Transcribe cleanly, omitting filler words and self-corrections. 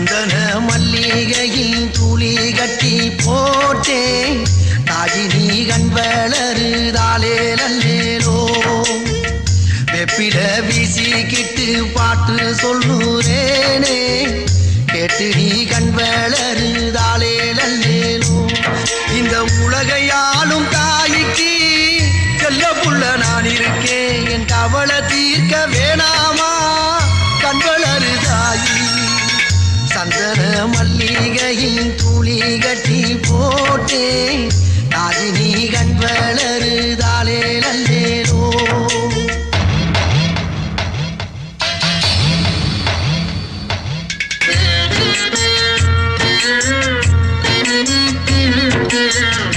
சந்தன மல்லிகையில் துளி கட்டி போட்டே தாயினி கண் வளருதாலே நல்லேலோ வெப்பில வீசிக்கிட்டு பாட்டு சொல்லுறேனே கேட்டு நீ கண் வளருதாலே நல்லேலோ இந்த உலகையாலும் தாய்க்கு செல்ல புள்ள நான் இருக்கேன் என் கவலை தீர்க்க வேணாமா கண் வளருதாயி சந்தன மல்லிகையில் துளி கட்டி போட்டே தாயினி கண் வளருதாலே நல்லேலோ Yeah.